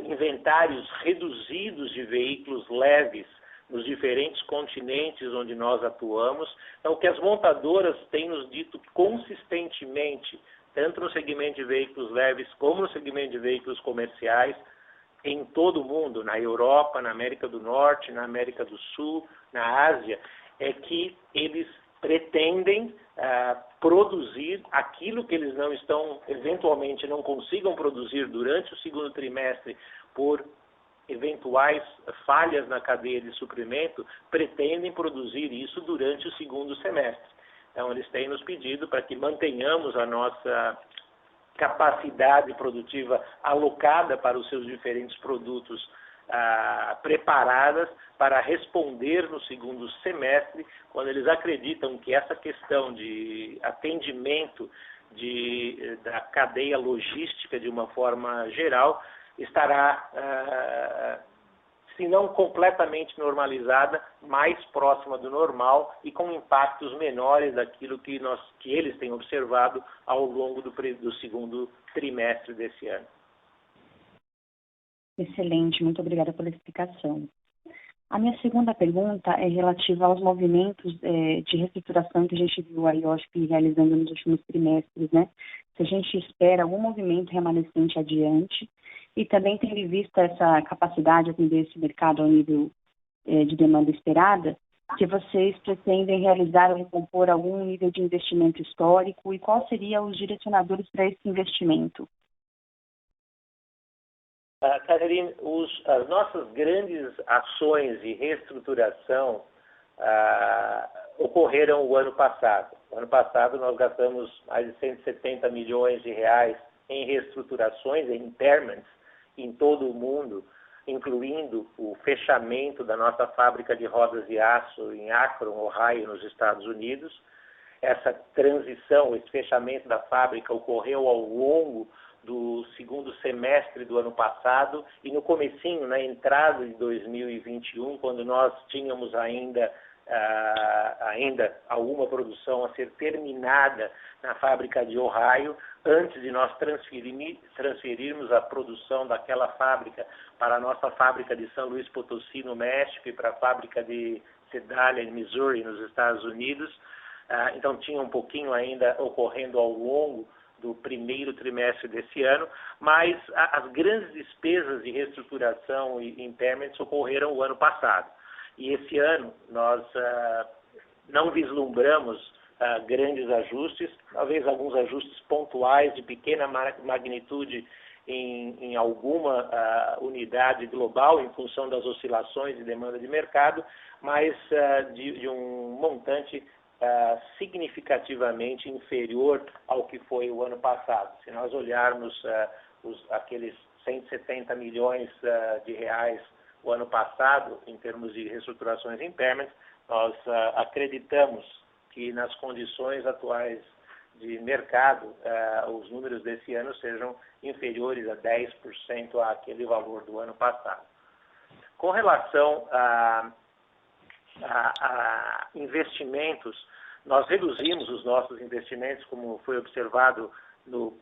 S2: inventários reduzidos de veículos leves nos diferentes continentes onde nós atuamos. Então, o que as montadoras têm nos dito consistentemente, tanto no segmento de veículos leves como no segmento de veículos comerciais, em todo o mundo, na Europa, na América do Norte, na América do Sul, na Ásia, é que eles pretendem produzir aquilo que eles eventualmente não consigam produzir durante o segundo trimestre por eventuais falhas na cadeia de suprimento, pretendem produzir isso durante o segundo semestre. Então, eles têm nos pedido para que mantenhamos a nossa capacidade produtiva alocada para os seus diferentes produtos preparadas para responder no segundo semestre, quando eles acreditam que essa questão de atendimento da cadeia logística de uma forma geral estará, se não completamente normalizada, mais próxima do normal e com impactos menores daquilo que eles têm observado ao longo do segundo trimestre desse ano.
S5: Excelente, muito obrigada pela explicação. A minha segunda pergunta é relativa aos movimentos de reestruturação que a gente viu a IOSP realizando nos últimos trimestres, né? Se a gente espera algum movimento remanescente adiante e também tendo em vista essa capacidade de atender esse mercado ao nível de demanda esperada, se vocês pretendem realizar ou recompor algum nível de investimento histórico e quais seriam os direcionadores para esse investimento?
S2: Catherine, as nossas grandes ações de reestruturação ocorreram o ano passado. No ano passado nós gastamos mais de 170 milhões de reais em reestruturações, em impairments, em todo o mundo, incluindo o fechamento da nossa fábrica de rodas de aço em Akron, Ohio, nos Estados Unidos. Essa transição, esse fechamento da fábrica ocorreu ao longo do segundo semestre do ano passado e no comecinho, na entrada de 2021, quando nós tínhamos ainda alguma produção a ser terminada na fábrica de Ohio, antes de nós transferirmos a produção daquela fábrica para a nossa fábrica de São Luís Potosí, no México, e para a fábrica de Sedalia, em Missouri, nos Estados Unidos. Então tinha um pouquinho ainda ocorrendo ao longo do primeiro trimestre desse ano, mas as grandes despesas de reestruturação e impairments ocorreram o ano passado. E esse ano nós não vislumbramos grandes ajustes, talvez alguns ajustes pontuais de pequena magnitude em alguma unidade global, em função das oscilações de demanda de mercado, mas de um montante significativamente inferior ao que foi o ano passado. Se nós olharmos aqueles 170 milhões de reais o ano passado, em termos de reestruturações e impairments, nós acreditamos que nas condições atuais de mercado, os números desse ano sejam inferiores a 10% àquele valor do ano passado. Com relação a investimentos, nós reduzimos os nossos investimentos, como foi observado no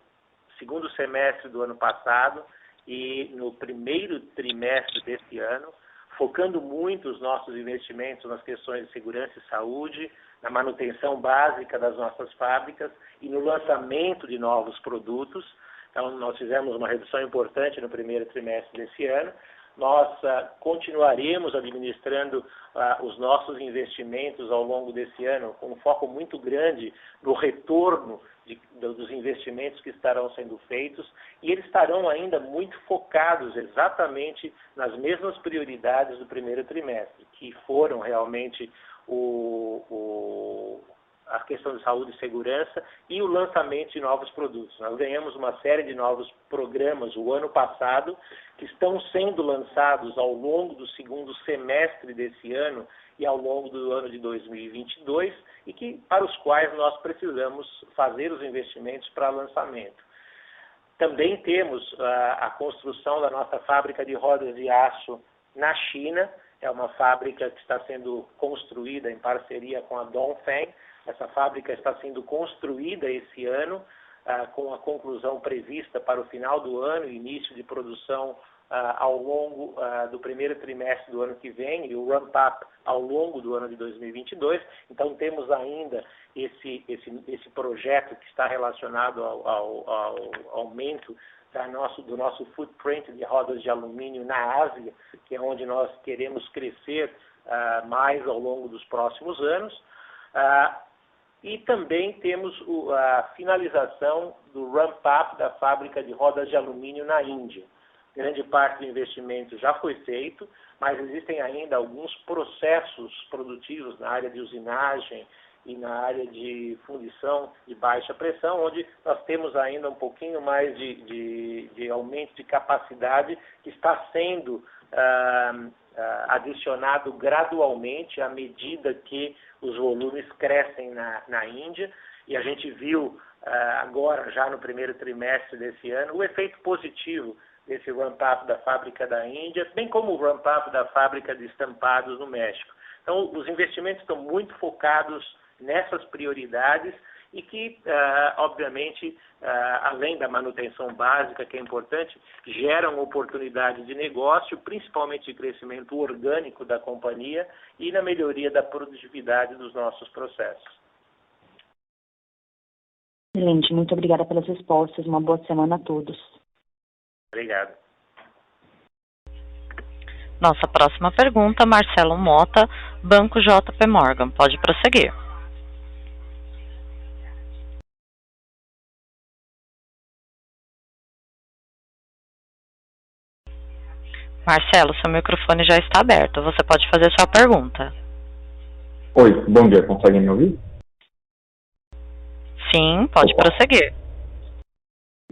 S2: segundo semestre do ano passado e no primeiro trimestre desse ano, focando muito os nossos investimentos nas questões de segurança e saúde, na manutenção básica das nossas fábricas e no lançamento de novos produtos. Então, nós fizemos uma redução importante no primeiro trimestre desse ano. Nós continuaremos administrando os nossos investimentos ao longo desse ano, com um foco muito grande no retorno dos investimentos que estarão sendo feitos, e eles estarão ainda muito focados exatamente nas mesmas prioridades do primeiro trimestre, que foram realmente a questão de saúde e segurança e o lançamento de novos produtos. Nós ganhamos uma série de novos programas o ano passado, que estão sendo lançados ao longo do segundo semestre desse ano e ao longo do ano de 2022, e para os quais nós precisamos fazer os investimentos para lançamento. Também temos a construção da nossa fábrica de rodas de aço na China. É uma fábrica que está sendo construída em parceria com a Dongfeng. Essa fábrica está sendo construída esse ano, com a conclusão prevista para o final do ano e início de produção ao longo do primeiro trimestre do ano que vem, e o ramp-up ao longo do ano de 2022. Então, temos ainda esse projeto que está relacionado ao aumento do nosso footprint de rodas de alumínio na Ásia, que é onde nós queremos crescer mais ao longo dos próximos anos. E também temos a finalização do ramp-up da fábrica de rodas de alumínio na Índia. Grande parte do investimento já foi feito, mas existem ainda alguns processos produtivos na área de usinagem e na área de fundição de baixa pressão, onde nós temos ainda um pouquinho mais de aumento de capacidade que está sendo adicionado gradualmente à medida que os volumes crescem na Índia. E a gente viu agora, já no primeiro trimestre desse ano, o efeito positivo desse ramp-up da fábrica da Índia, bem como o ramp-up da fábrica de estampados no México. Então, os investimentos estão muito focados nessas prioridades e que, obviamente, além da manutenção básica, que é importante, geram oportunidades de negócio, principalmente de crescimento orgânico da companhia e na melhoria da produtividade dos nossos processos.
S5: Excelente, muito obrigada pelas respostas. Uma boa semana a todos.
S2: Obrigado.
S1: Nossa próxima pergunta, Marcelo Mota, Banco JP Morgan. Pode prosseguir. Marcelo, seu microfone já está aberto. Você pode fazer sua pergunta.
S6: Oi, bom dia. Conseguem me ouvir?
S1: Sim, pode prosseguir.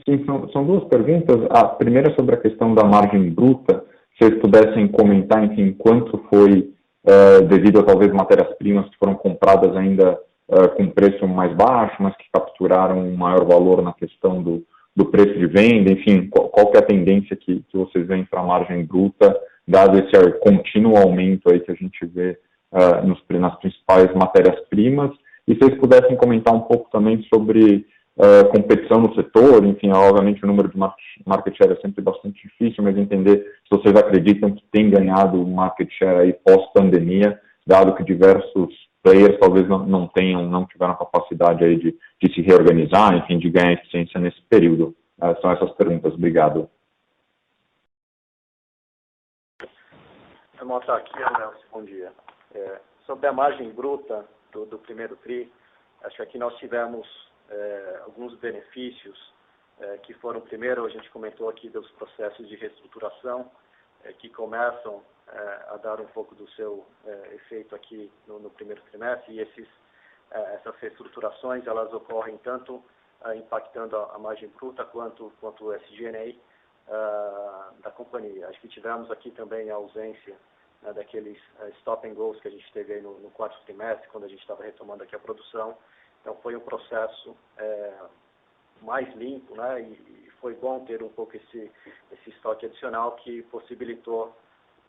S6: Sim, são duas perguntas. A primeira é sobre a questão da margem bruta. Se vocês pudessem comentar, enfim, quanto foi devido a talvez matérias-primas que foram compradas ainda com preço mais baixo, mas que capturaram um maior valor na questão do preço de venda, enfim, qual que é a tendência que vocês veem para a margem bruta, dado esse contínuo aumento aí que a gente vê nas principais matérias-primas. E se vocês pudessem comentar um pouco também sobre competição no setor, enfim, obviamente o número de market share é sempre bastante difícil, mas entender se vocês acreditam que tem ganhado market share aí pós-pandemia, dado que diversos players talvez não tiveram capacidade aí de se reorganizar, enfim, de ganhar eficiência nesse período. São essas perguntas. Obrigado.
S4: Vou mostrar aqui, Nelson, bom dia. Sobre a margem bruta do primeiro TRI, acho que aqui nós tivemos alguns benefícios que foram, primeiro, a gente comentou aqui dos processos de reestruturação que começam a dar um pouco do seu efeito aqui no primeiro trimestre, e essas reestruturações, elas ocorrem tanto impactando a margem bruta quanto o SG&A da companhia. Acho que tivemos aqui também a ausência daqueles stop and goes que a gente teve aí no quarto trimestre, quando a gente estava retomando aqui a produção. Então foi um processo mais limpo, né? E foi bom ter um pouco esse estoque adicional que possibilitou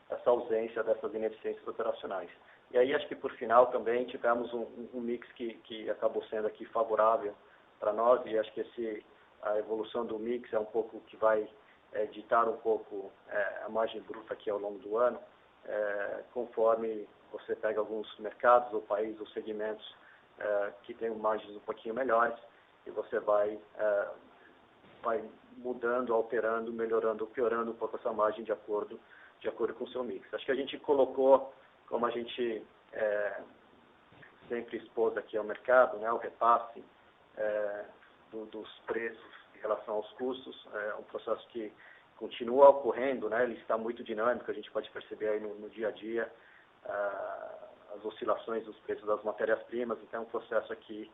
S4: essa ausência dessas ineficiências operacionais. E aí acho que por final também tivemos um mix que acabou sendo aqui favorável para nós, e acho que a evolução do mix é um pouco que vai ditar um pouco a margem bruta aqui ao longo do ano, conforme você pega alguns mercados ou países ou segmentos que tem margens um pouquinho melhores, e você vai mudando, alterando, melhorando, piorando um pouco essa margem de acordo com o seu mix. Acho que a gente colocou, como a gente sempre expôs aqui ao mercado, né, o repasse dos preços em relação aos custos, um processo que continua ocorrendo, né, ele está muito dinâmico, a gente pode perceber aí no dia a dia as oscilações dos preços das matérias-primas, então é um processo aqui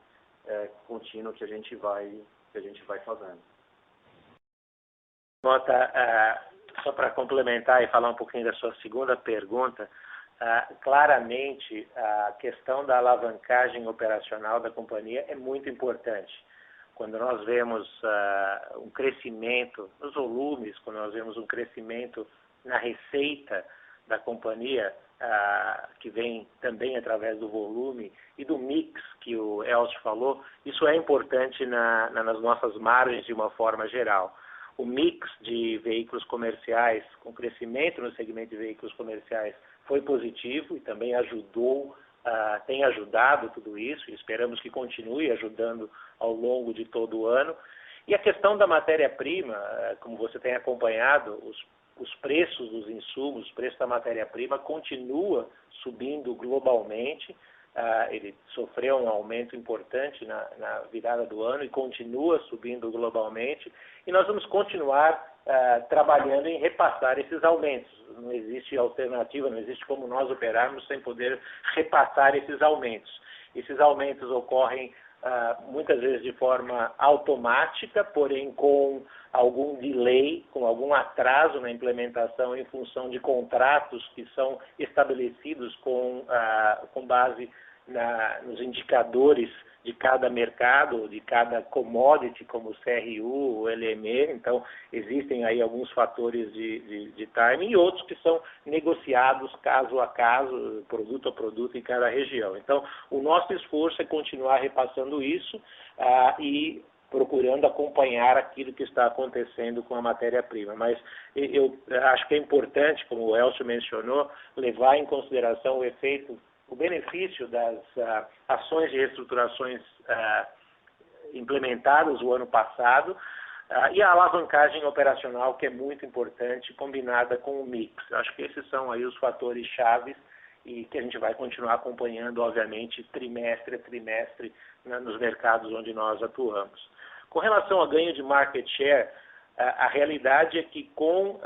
S4: contínuo que a gente vai fazendo.
S2: Mota, só para complementar e falar um pouquinho da sua segunda pergunta, claramente a questão da alavancagem operacional da companhia é muito importante. Quando nós vemos um crescimento nos volumes, quando nós vemos um crescimento na receita da companhia, que vem também através do volume e do mix que o Elcio falou, isso é importante nas nossas margens de uma forma geral. O mix de veículos comerciais, com crescimento no segmento de veículos comerciais, foi positivo e também tem ajudado tudo isso, e esperamos que continue ajudando ao longo de todo o ano. E a questão da matéria-prima, como você tem acompanhado, os preços dos insumos, o preço da matéria-prima continua subindo globalmente. Ele sofreu um aumento importante na virada do ano e continua subindo globalmente. E nós vamos continuar trabalhando em repassar esses aumentos. Não existe alternativa, não existe como nós operarmos sem poder repassar esses aumentos. Esses aumentos ocorrem muitas vezes de forma automática, porém com algum delay, com algum atraso na implementação em função de contratos que são estabelecidos com base nos indicadores de cada mercado, de cada commodity, como o CRU, o LME. Então, existem aí alguns fatores de timing e outros que são negociados caso a caso, produto a produto em cada região. Então, o nosso esforço é continuar repassando isso e procurando acompanhar aquilo que está acontecendo com a matéria-prima. Mas eu acho que é importante, como o Elcio mencionou, levar em consideração o benefício das ações de reestruturações implementadas o ano passado e a alavancagem operacional, que é muito importante, combinada com o mix. Acho que esses são aí os fatores chaves e que a gente vai continuar acompanhando, obviamente, trimestre a trimestre nos mercados onde nós atuamos. Com relação ao ganho de market share, a realidade é que com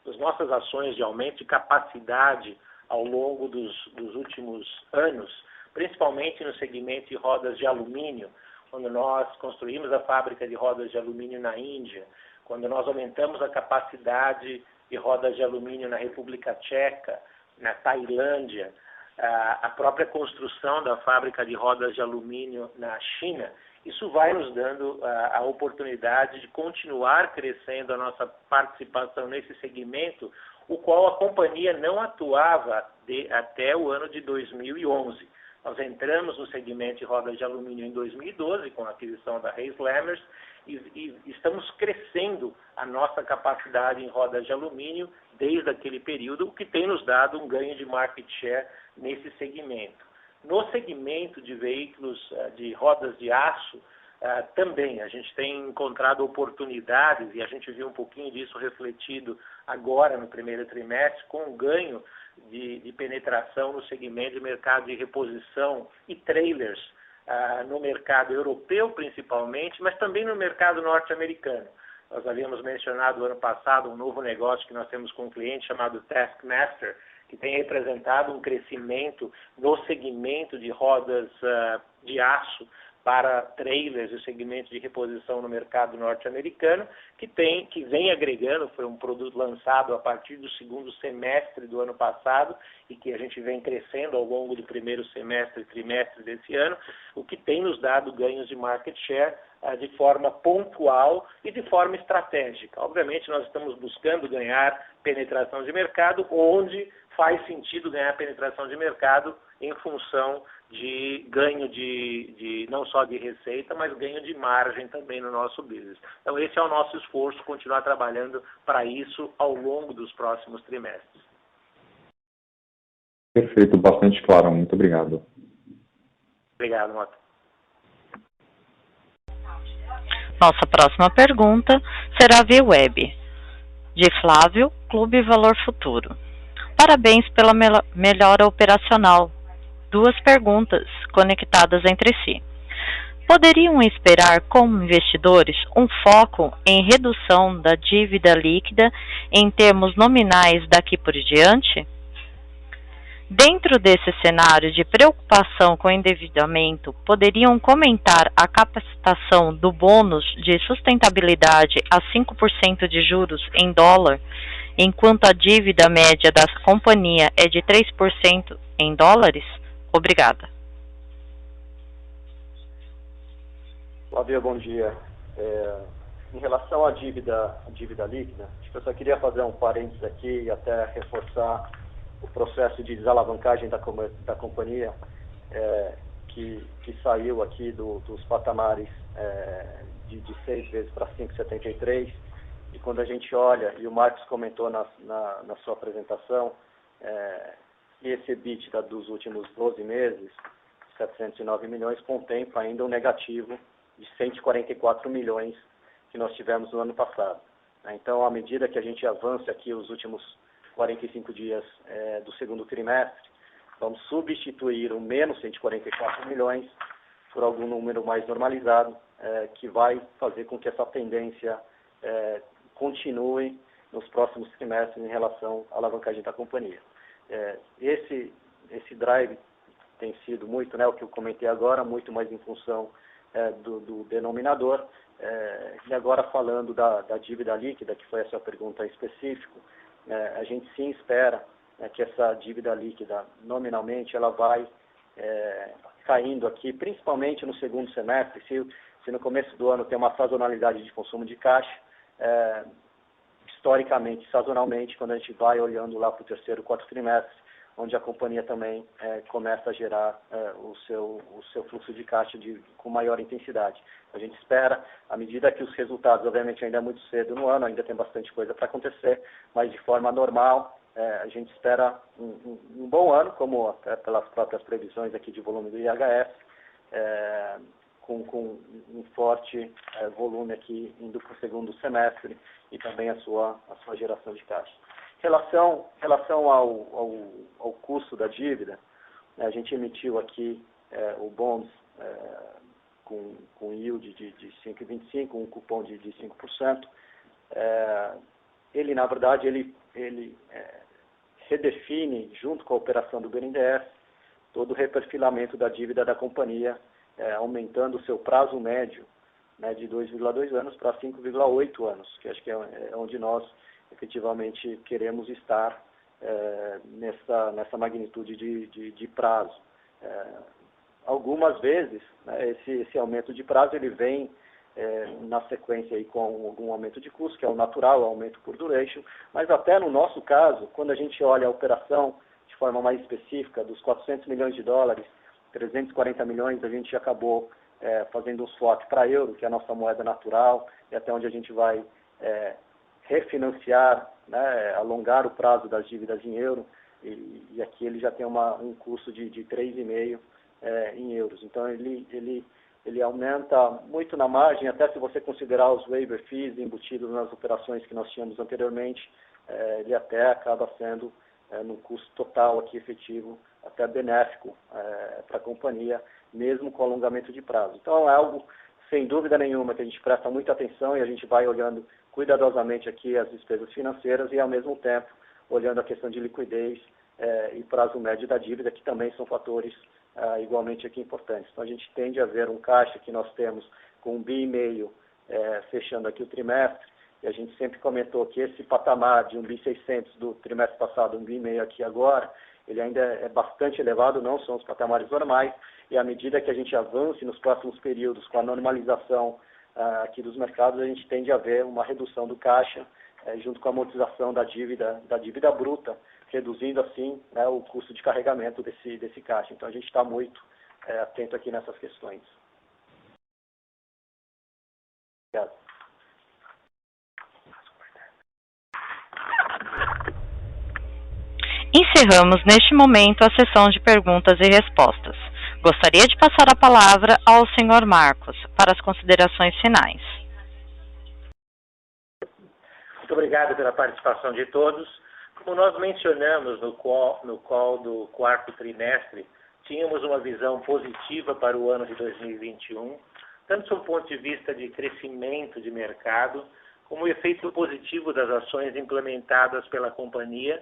S2: as nossas ações de aumento de capacidade ao longo dos últimos anos, principalmente no segmento de rodas de alumínio, quando nós construímos a fábrica de rodas de alumínio na Índia, quando nós aumentamos a capacidade de rodas de alumínio na República Tcheca, na Tailândia, a própria construção da fábrica de rodas de alumínio na China, isso vai nos dando a oportunidade de continuar crescendo a nossa participação nesse segmento, o qual a companhia não atuava até o ano de 2011. Nós entramos no segmento de rodas de alumínio em 2012, com a aquisição da Hayes Lammers, e estamos crescendo a nossa capacidade em rodas de alumínio desde aquele período, o que tem nos dado um ganho de market share nesse segmento. No segmento de veículos de rodas de aço, também a gente tem encontrado oportunidades, e a gente viu um pouquinho disso refletido agora no primeiro trimestre, com um ganho de penetração no segmento de mercado de reposição e trailers, no mercado europeu principalmente, mas também no mercado norte-americano. Nós havíamos mencionado ano passado um novo negócio que nós temos com um cliente chamado Taskmaster, que tem representado um crescimento no segmento de rodas de aço para trailers e segmentos de reposição no mercado norte-americano, que vem agregando, foi um produto lançado a partir do segundo semestre do ano passado e que a gente vem crescendo ao longo do primeiro semestre e trimestre desse ano, o que tem nos dado ganhos de market share de forma pontual e de forma estratégica. Obviamente, nós estamos buscando ganhar penetração de mercado onde faz sentido ganhar penetração de mercado em função de ganho de não só de receita, mas ganho de margem também no nosso business. Então, esse é o nosso esforço, continuar trabalhando para isso ao longo dos próximos trimestres.
S6: Perfeito, bastante claro. Muito obrigado.
S2: Obrigado, Mota.
S1: Nossa próxima pergunta será via web, de Flávio, Clube Valor Futuro. Parabéns pela melhora operacional. Duas perguntas conectadas entre si. Poderiam esperar, como investidores, um foco em redução da dívida líquida em termos nominais daqui por diante? Dentro desse cenário de preocupação com o endividamento, poderiam comentar a capacitação do bônus de sustentabilidade a 5% de juros em dólar, enquanto a dívida média da companhia é de 3% em dólares? Obrigada.
S4: Flávio, bom dia. Em relação à dívida líquida, acho que eu só queria fazer um parênteses aqui e até reforçar o processo de desalavancagem da companhia, que saiu aqui dos patamares de 6 vezes para 5,73, e quando a gente olha, e o Marcos comentou na sua apresentação, e esse EBITDA dos últimos 12 meses, 709 milhões, contempla ainda um negativo de 144 milhões que nós tivemos no ano passado. Então, à medida que a gente avança aqui os últimos 45 dias do segundo trimestre, vamos substituir o menos 144 milhões por algum número mais normalizado, que vai fazer com que essa tendência continue nos próximos trimestres em relação à alavancagem da companhia. Esse esse drive tem sido muito, né, o que eu comentei agora, muito mais em função do denominador. E agora falando da dívida líquida, que foi a sua pergunta em específico, a gente sim espera que essa dívida líquida, nominalmente, ela vai caindo aqui, principalmente no segundo semestre. Se no começo do ano tem uma sazonalidade de consumo de caixa, historicamente, sazonalmente, quando a gente vai olhando lá para o terceiro, quarto trimestre, onde a companhia também começa a gerar o seu fluxo de caixa com maior intensidade. A gente espera, à medida que os resultados, obviamente ainda é muito cedo no ano, ainda tem bastante coisa para acontecer, mas de forma normal, a gente espera um bom ano, como até pelas próprias previsões aqui de volume do IHS, com um forte volume aqui indo para o segundo semestre e também a sua geração de caixa. Em relação ao custo da dívida, a gente emitiu aqui o bonds com yield de 5,25%, um cupom de 5%. Ele, na verdade, ele redefine, junto com a operação do BNDES, todo o reperfilamento da dívida da companhia, aumentando o seu prazo médio, né, de 2,2 anos para 5,8 anos, que acho que é onde nós efetivamente queremos estar nessa magnitude de prazo. Algumas vezes, né, esse aumento de prazo ele vem na sequência aí com algum aumento de custo, que é o natural, o aumento por duration, mas até no nosso caso, quando a gente olha a operação de forma mais específica, dos 400 milhões de dólares, 340 milhões a gente acabou fazendo um swap para euro, que é a nossa moeda natural, e até onde a gente vai refinanciar, né, alongar o prazo das dívidas em euro, e aqui ele já tem um custo de 3,5 em euros. Então ele aumenta muito na margem, até se você considerar os waiver fees embutidos nas operações que nós tínhamos anteriormente, ele até acaba sendo, no custo total aqui efetivo, até benéfico para a companhia, mesmo com alongamento de prazo. Então é algo, sem dúvida nenhuma, que a gente presta muita atenção e a gente vai olhando cuidadosamente aqui as despesas financeiras e, ao mesmo tempo, olhando a questão de liquidez e prazo médio da dívida, que também são fatores igualmente aqui importantes. Então, a gente tende a ver um caixa que nós temos com 1,5 bi fechando aqui o trimestre, e a gente sempre comentou que esse patamar de 1,6 bi do trimestre passado, 1,5 bi aqui agora, ele ainda é bastante elevado, não são os patamares normais, e à medida que a gente avance nos próximos períodos com a normalização aqui dos mercados, a gente tende a ver uma redução do caixa, junto com a amortização da dívida bruta, reduzindo assim, né, o custo de carregamento desse caixa. Então a gente está muito atento aqui nessas questões. Obrigado.
S1: Encerramos neste momento a sessão de perguntas e respostas. Gostaria de passar a palavra ao Sr. Marcos para as considerações finais.
S2: Muito obrigado pela participação de todos. Como nós mencionamos no call do quarto trimestre, tínhamos uma visão positiva para o ano de 2021, tanto do ponto de vista de crescimento de mercado, como o efeito positivo das ações implementadas pela companhia,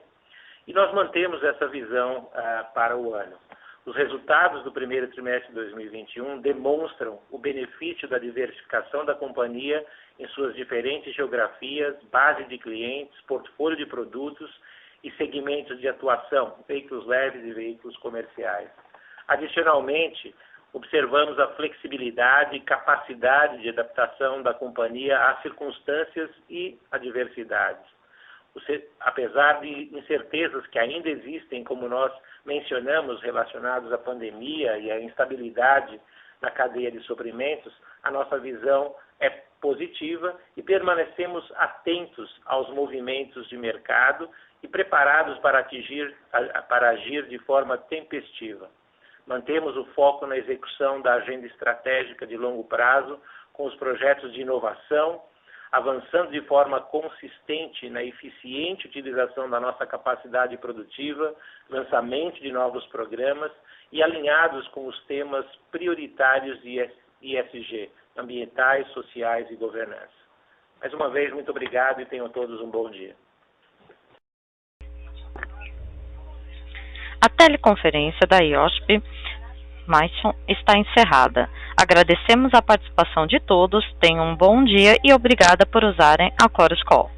S2: e nós mantemos essa visão para o ano. Os resultados do primeiro trimestre de 2021 demonstram o benefício da diversificação da companhia em suas diferentes geografias, base de clientes, portfólio de produtos e segmentos de atuação, veículos leves e veículos comerciais. Adicionalmente, observamos a flexibilidade e capacidade de adaptação da companhia às circunstâncias e adversidades. Apesar de incertezas que ainda existem, como nós mencionamos, relacionados à pandemia e à instabilidade na cadeia de suprimentos, a nossa visão é positiva e permanecemos atentos aos movimentos de mercado e preparados para agir de forma tempestiva. Mantemos o foco na execução da agenda estratégica de longo prazo com os projetos de inovação, avançando de forma consistente na eficiente utilização da nossa capacidade produtiva, lançamento de novos programas e alinhados com os temas prioritários de ESG, ambientais, sociais e governança. Mais uma vez, muito obrigado e tenham todos um bom dia.
S1: teleconferência da IOSP Maisson está encerrada. Agradecemos a participação de todos, tenham um bom dia e obrigada por usarem a Chorus Call.